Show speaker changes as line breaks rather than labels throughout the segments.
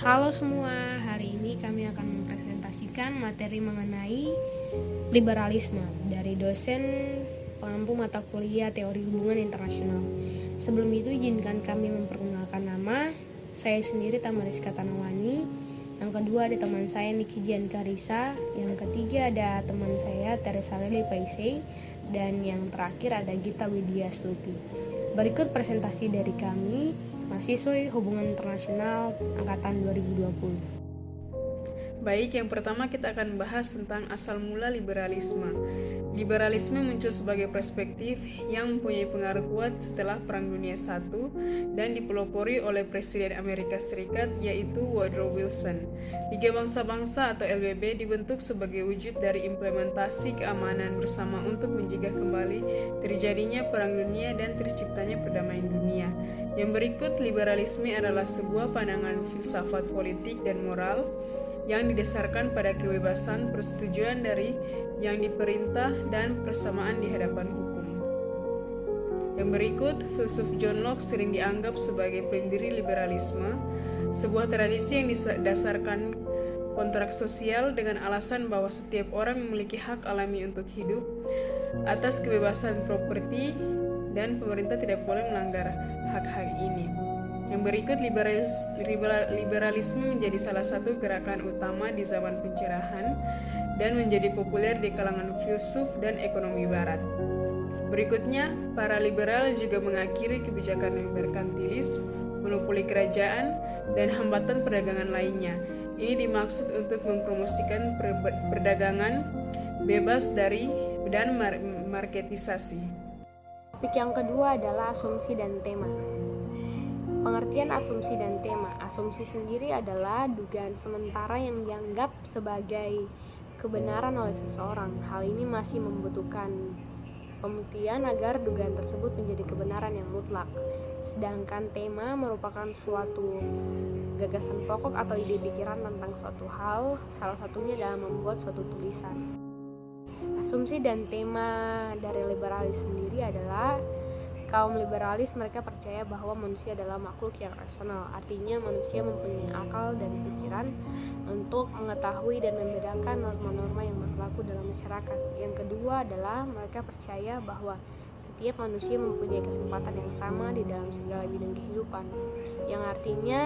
Halo semua, hari ini kami akan mempresentasikan materi mengenai liberalisme dari dosen pengampu mata kuliah Teori Hubungan Internasional. Sebelum itu izinkan kami memperkenalkan nama. Saya sendiri Tamariska Tanawani. Yang kedua ada teman saya Niki Jian Karisa. Yang ketiga ada teman saya Teresa Leli Paisei. Dan yang terakhir ada Gita Widya Stuti. Berikut presentasi dari kami, mahasiswa Hubungan Internasional Angkatan 2020.
Baik, yang pertama kita akan bahas tentang asal mula liberalisme. Liberalisme muncul sebagai perspektif yang mempunyai pengaruh kuat setelah Perang Dunia I dan dipelopori oleh Presiden Amerika Serikat yaitu Woodrow Wilson. Liga Bangsa-Bangsa atau LBB dibentuk sebagai wujud dari implementasi keamanan bersama untuk mencegah kembali terjadinya Perang Dunia dan terciptanya perdamaian dunia. Yang berikut, liberalisme adalah sebuah pandangan filsafat politik dan moral yang didasarkan pada kebebasan, persetujuan dari yang diperintah, dan persamaan di hadapan hukum. Yang berikut, filsuf John Locke sering dianggap sebagai pendiri liberalisme, sebuah tradisi yang didasarkan kontrak sosial dengan alasan bahwa setiap orang memiliki hak alami untuk hidup atas kebebasan properti dan pemerintah tidak boleh melanggar hak-hak ini. Yang berikut, liberalisme menjadi salah satu gerakan utama di zaman pencerahan dan menjadi populer di kalangan filsuf dan ekonomi barat. Berikutnya, para liberal juga mengakhiri kebijakan merkantilis, monopoli kerajaan, dan hambatan perdagangan lainnya. Ini dimaksud untuk mempromosikan perdagangan bebas dari dan marketisasi.
Topik yang kedua adalah asumsi dan tema. Pengertian asumsi dan tema. Asumsi sendiri adalah dugaan sementara yang dianggap sebagai kebenaran oleh seseorang. Hal ini masih membutuhkan pembuktian agar dugaan tersebut menjadi kebenaran yang mutlak. Sedangkan tema merupakan suatu gagasan pokok atau ide pikiran tentang suatu hal, salah satunya dalam membuat suatu tulisan. Asumsi dan tema dari liberalis sendiri adalah kaum liberalis mereka percaya bahwa manusia adalah makhluk yang rasional. Artinya manusia mempunyai akal dan pikiran untuk mengetahui dan membedakan norma-norma yang berlaku dalam masyarakat. Yang kedua adalah mereka percaya bahwa setiap manusia mempunyai kesempatan yang sama di dalam segala bidang kehidupan. Yang artinya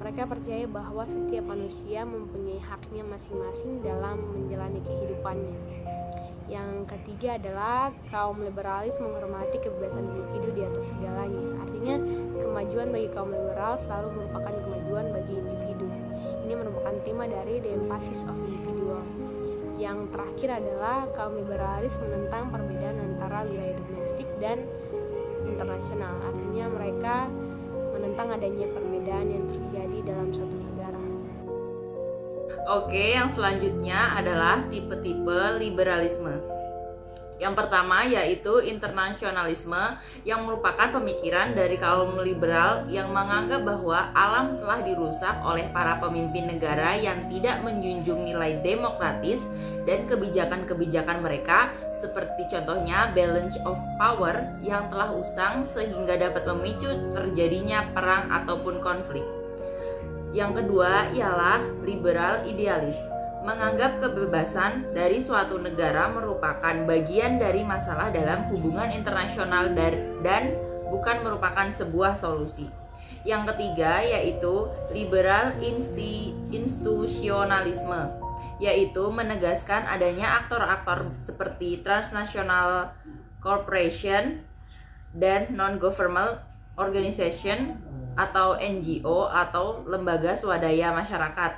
mereka percaya bahwa setiap manusia mempunyai haknya masing-masing dalam menjalani kehidupannya. Yang ketiga adalah kaum liberalis menghormati kebebasan individu di atas segalanya. Artinya kemajuan bagi kaum liberal selalu merupakan kemajuan bagi individu. Ini merupakan tema dari The Emphasis of Individual. Yang terakhir adalah kaum liberalis menentang perbedaan antara wilayah domestik dan internasional. Artinya mereka menentang adanya perbedaan yang terjadi dalam suatu negara.
Oke, yang selanjutnya adalah tipe-tipe liberalisme. Yang pertama yaitu internasionalisme, yang merupakan pemikiran dari kaum liberal yang menganggap bahwa alam telah dirusak oleh para pemimpin negara yang tidak menjunjung nilai demokratis dan kebijakan-kebijakan mereka, seperti contohnya balance of power yang telah usang sehingga dapat memicu terjadinya perang ataupun konflik. Yang kedua ialah liberal idealis, menganggap kebebasan dari suatu negara merupakan bagian dari masalah dalam hubungan internasional dan bukan merupakan sebuah solusi. Yang ketiga yaitu liberal institusionalisme, yaitu menegaskan adanya aktor-aktor seperti transnational corporation dan non-governmental organization atau NGO atau lembaga swadaya masyarakat,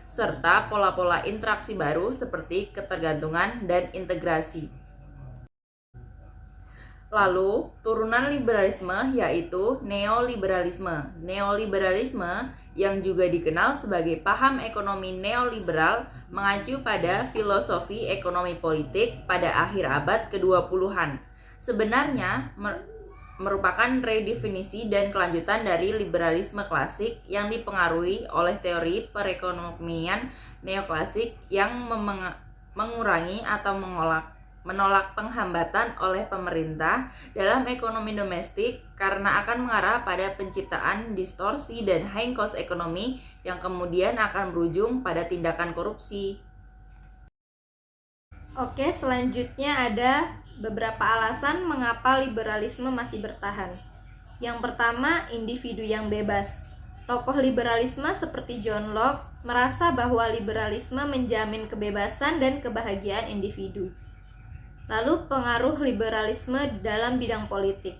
serta pola-pola interaksi baru seperti ketergantungan dan integrasi. Lalu, turunan liberalisme yaitu neoliberalisme. Neoliberalisme yang juga dikenal sebagai paham ekonomi neoliberal mengacu pada filosofi ekonomi politik pada akhir abad ke-20-an. Sebenarnya merupakan redefinisi dan kelanjutan dari liberalisme klasik yang dipengaruhi oleh teori perekonomian neoklasik yang mengurangi atau menolak penghambatan oleh pemerintah dalam ekonomi domestik karena akan mengarah pada penciptaan distorsi dan high cost ekonomi yang kemudian akan berujung pada tindakan korupsi.
Oke, selanjutnya ada beberapa alasan mengapa liberalisme masih bertahan. Yang pertama, individu yang bebas. Tokoh liberalisme seperti John Locke merasa bahwa liberalisme menjamin kebebasan dan kebahagiaan individu. Lalu pengaruh liberalisme dalam bidang politik.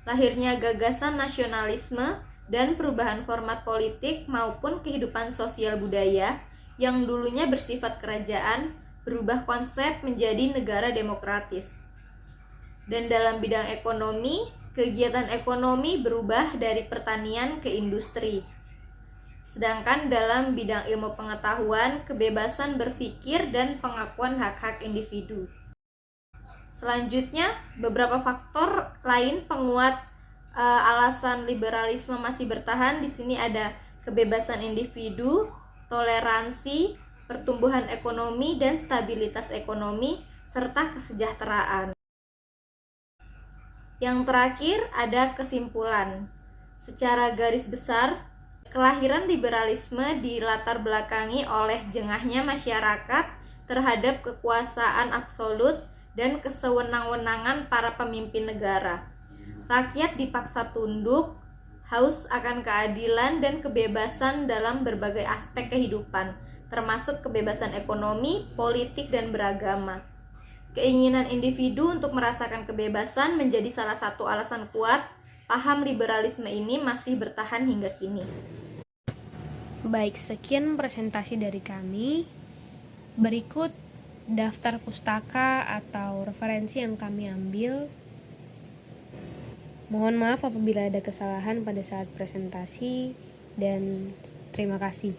Lahirnya gagasan nasionalisme dan perubahan format politik maupun kehidupan sosial budaya yang dulunya bersifat kerajaan berubah konsep menjadi negara demokratis. Dan dalam bidang ekonomi, kegiatan ekonomi berubah dari pertanian ke industri. Sedangkan dalam bidang ilmu pengetahuan, kebebasan berpikir dan pengakuan hak-hak individu. Selanjutnya, beberapa faktor lain penguat alasan liberalisme masih bertahan. Di sini ada kebebasan individu, toleransi, pertumbuhan ekonomi dan stabilitas ekonomi, serta kesejahteraan. Yang terakhir ada kesimpulan. Secara garis besar, kelahiran liberalisme dilatar belakangi oleh jengahnya masyarakat terhadap kekuasaan absolut dan kesewenang-wenangan para pemimpin negara. Rakyat dipaksa tunduk, haus akan keadilan dan kebebasan dalam berbagai aspek kehidupan, termasuk kebebasan ekonomi, politik, dan beragama. Keinginan individu untuk merasakan kebebasan menjadi salah satu alasan kuat paham liberalisme ini masih bertahan hingga kini.
Baik, sekian presentasi dari kami. Berikut daftar pustaka atau referensi yang kami ambil. Mohon maaf apabila ada kesalahan pada saat presentasi, dan terima kasih.